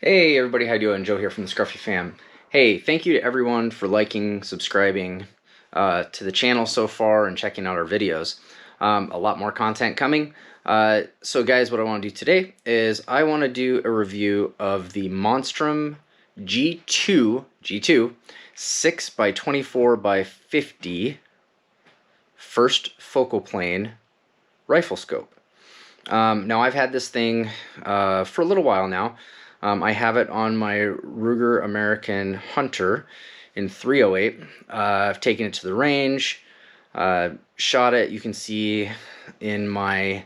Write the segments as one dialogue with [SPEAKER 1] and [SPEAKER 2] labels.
[SPEAKER 1] Hey everybody, how you doing? Joe here from the Scruffy Fam. Hey, thank you to everyone for liking, subscribing to the channel so far and checking out our videos. A lot more content coming. So guys, what I want to do today is I want to do a review of the Monsrtrum G2 6x24x50 first focal plane rifle scope. Now I've had this thing for a little while now. I have it on my Ruger American Hunter in 308. I've taken it to the range, shot it. You can see in my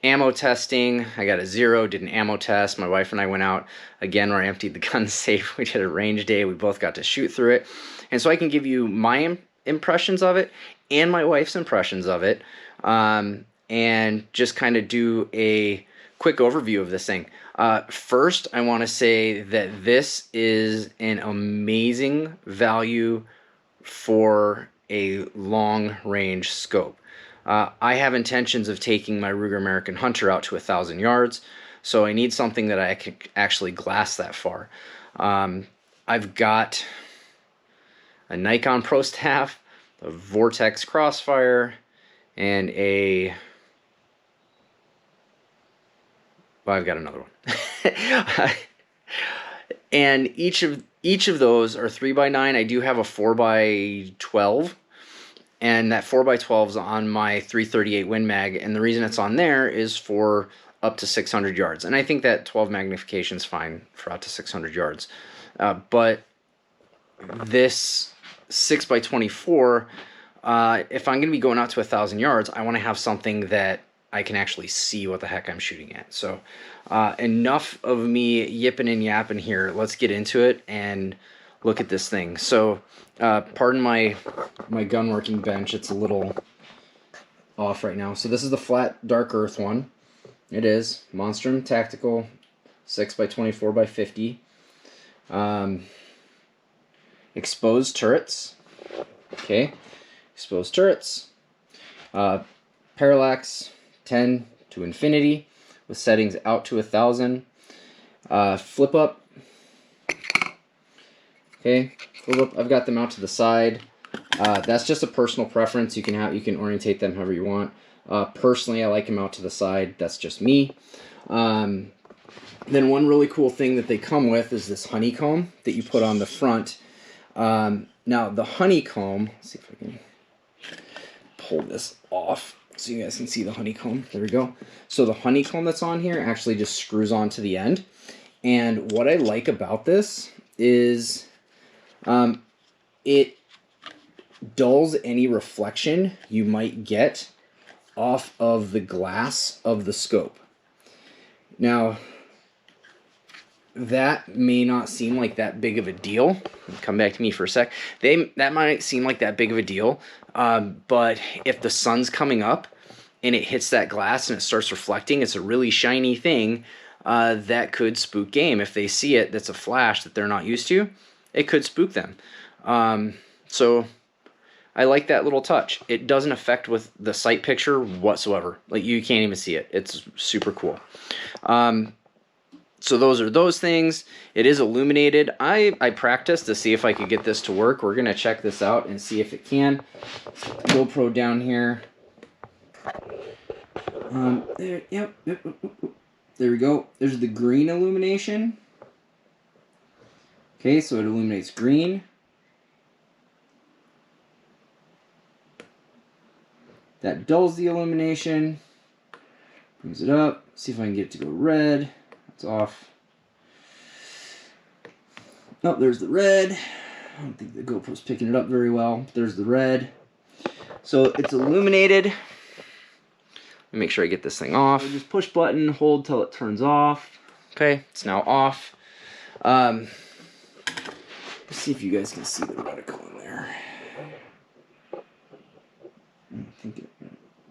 [SPEAKER 1] ammo testing, I got a 0, did an ammo test. My wife and I went out again where I emptied the gun safe. We did a range day. We both got to shoot through it. And so I can give you my impressions of it and my wife's impressions of it, and just kind of do a quick overview of this thing. First, I want to say that this is an amazing value for a long-range scope. I have intentions of taking my Ruger American Hunter out to 1,000 yards, so I need something that I can actually glass that far. I've got a Nikon Pro Staff, a Vortex Crossfire, and a... well, I've got another one. And each of those are 3x9. I do have a 4x12, and that 4x12 is on my 338 Win Mag, and the reason it's on there is for up to 600 yards, and I think that 12 magnification is fine for up to 600 yards. But this 6x24, if I'm going to be going out to 1,000 yards, I want to have something that I can actually see what the heck I'm shooting at. So enough of me yipping and yapping here. Let's get into it and look at this thing. So pardon my gun working bench. It's a little off right now. So this is the flat dark earth one. It is Monsrtrum Tactical 6x24x50. Exposed turrets. Okay, exposed turrets. Parallax 10 to infinity with settings out to 1,000. Flip up. Okay, flip up. I've got them out to the side. That's just a personal preference. You can orientate them however you want. Personally, I like them out to the side. That's just me. Then one really cool thing that they come with is this honeycomb that you put on the front. Now the honeycomb, let's see if I can pull this off so you guys can see the honeycomb. There we go. So the honeycomb that's on here actually just screws on to the end. And what I like about this is it dulls any reflection you might get off of the glass of the scope. Now, that may not seem like that big of a deal. Come back to me for a sec. That might seem like that big of a deal, but if the sun's coming up and it hits that glass and it starts reflecting, it's a really shiny thing that could spook game. If they see it, that's a flash that they're not used to, it could spook them. So I like that little touch. It doesn't affect with the sight picture whatsoever. Like, you can't even see it. It's super cool. So those are those things. It is illuminated. I practiced to see if I could get this to work. We're going to check this out and see if it can. GoPro down here. There, yep. There we go. There's the green illumination. Okay, so it illuminates green. That dulls the illumination. Brings it up. See if I can get it to go red. Off. Oh, there's the red. I don't think the GoPro's picking it up very well. There's the red. So it's illuminated. Let me make sure I get this thing off. So just push button, hold till it turns off. Okay, it's now off. Let's see if you guys can see the reticle in there.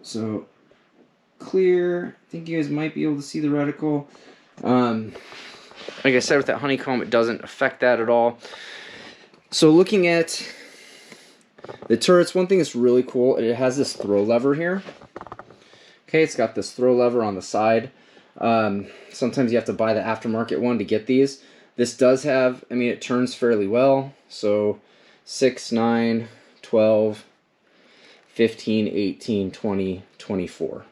[SPEAKER 1] So clear. I think you guys might be able to see the reticle. Like I said, with that honeycomb, it doesn't affect that at all. So looking at the turrets, one thing that's really cool, it has this throw lever here. Okay, it's got this throw lever on the side. Sometimes you have to buy the aftermarket one to get these. This does have, I mean, it turns fairly well. So 6, 9, 12, 15, 18, 20, 24.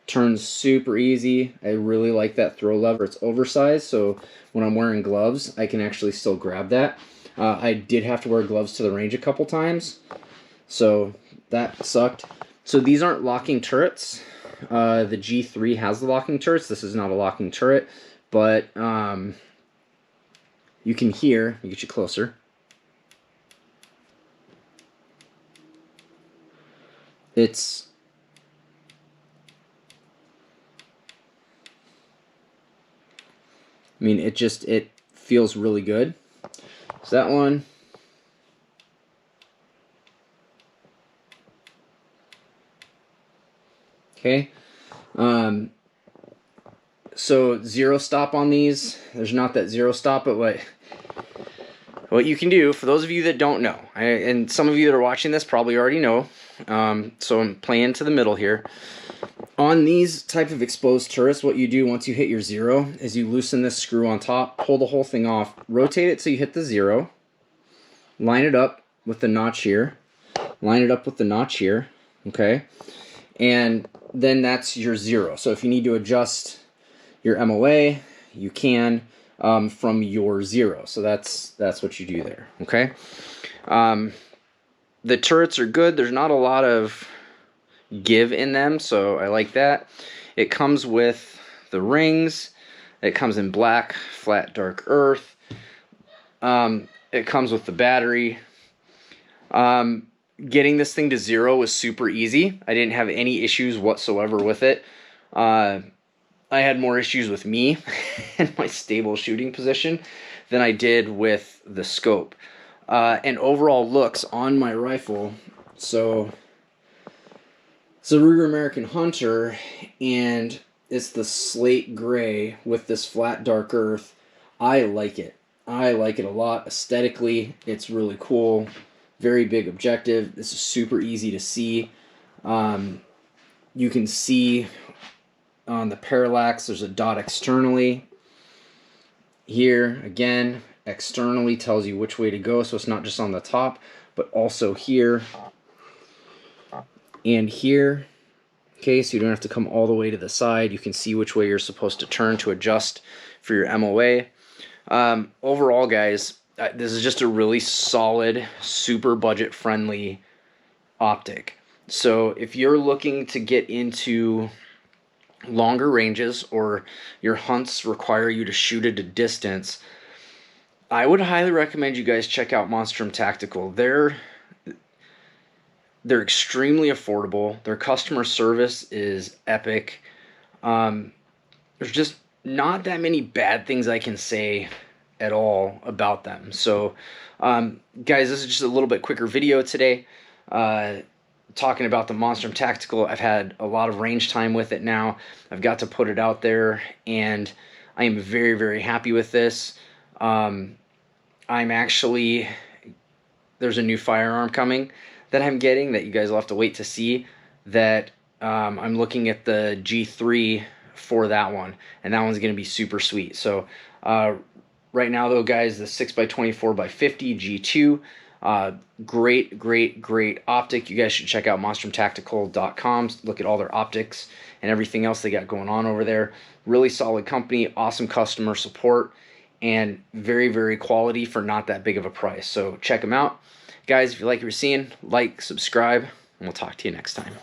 [SPEAKER 1] Turns super easy. I really like that throw lever. It's oversized, so when I'm wearing gloves, I can actually still grab that. I did have to wear gloves to the range a couple times, so that sucked. So these aren't locking turrets. The G3 has the locking turrets. This is not a locking turret, but you can hear, let me get you closer. It's, I mean, it feels really good. So that one. Okay. So zero stop on these. There's not that zero stop, but what you can do, for those of you that don't know, and some of you that are watching this probably already know, so I'm playing to the middle here. On these type of exposed turrets, what you do once you hit your zero is you loosen this screw on top, pull the whole thing off, rotate it so you hit the zero, line it up with the notch here, line it up with the notch here, okay? And then that's your zero. So if you need to adjust your MOA, you can from your zero. So that's what you do there, okay? The turrets are good. There's not a lot of give in them, so I like that. It comes with the rings. It comes in black, flat, dark earth. It comes with the battery. Getting this thing to zero was super easy. I didn't have any issues whatsoever with it. I had more issues with me and my stable shooting position than I did with the scope. And overall looks on my rifle, so it's a Ruger American Hunter, and it's the slate gray with this flat dark earth. I like it. I like it a lot. Aesthetically, it's really cool. Very big objective. This is super easy to see. You can see on the parallax, there's a dot externally. Here, again, externally tells you which way to go, so it's not just on the top, but also here and here. Okay, so you don't have to come all the way to the side. You can see which way you're supposed to turn to adjust for your MOA. Overall, guys, this is just a really solid, super budget-friendly optic. So if you're looking to get into longer ranges, or your hunts require you to shoot at a distance, I would highly recommend you guys check out Monsrtrum Tactical. They're extremely affordable. Their customer service is epic. There's just not that many bad things I can say at all about them. So guys, this is just a little bit quicker video today, talking about the Monsrtrum Tactical. I've had a lot of range time with it now. I've got to put it out there, and I am very, very happy with this. I'm actually, there's a new firearm coming that I'm getting that you guys will have to wait to see, that I'm looking at the G3 for that one, and that one's going to be super sweet. So right now though, guys, the 6x24x50 G2, great optic. You guys should check out monstrumtactical.com. Look at all their optics and everything else they got going on over there. Really solid company, awesome customer support, and very, very quality for not that big of a price. So check them out. Guys, if you like what you're seeing, like, subscribe, and we'll talk to you next time.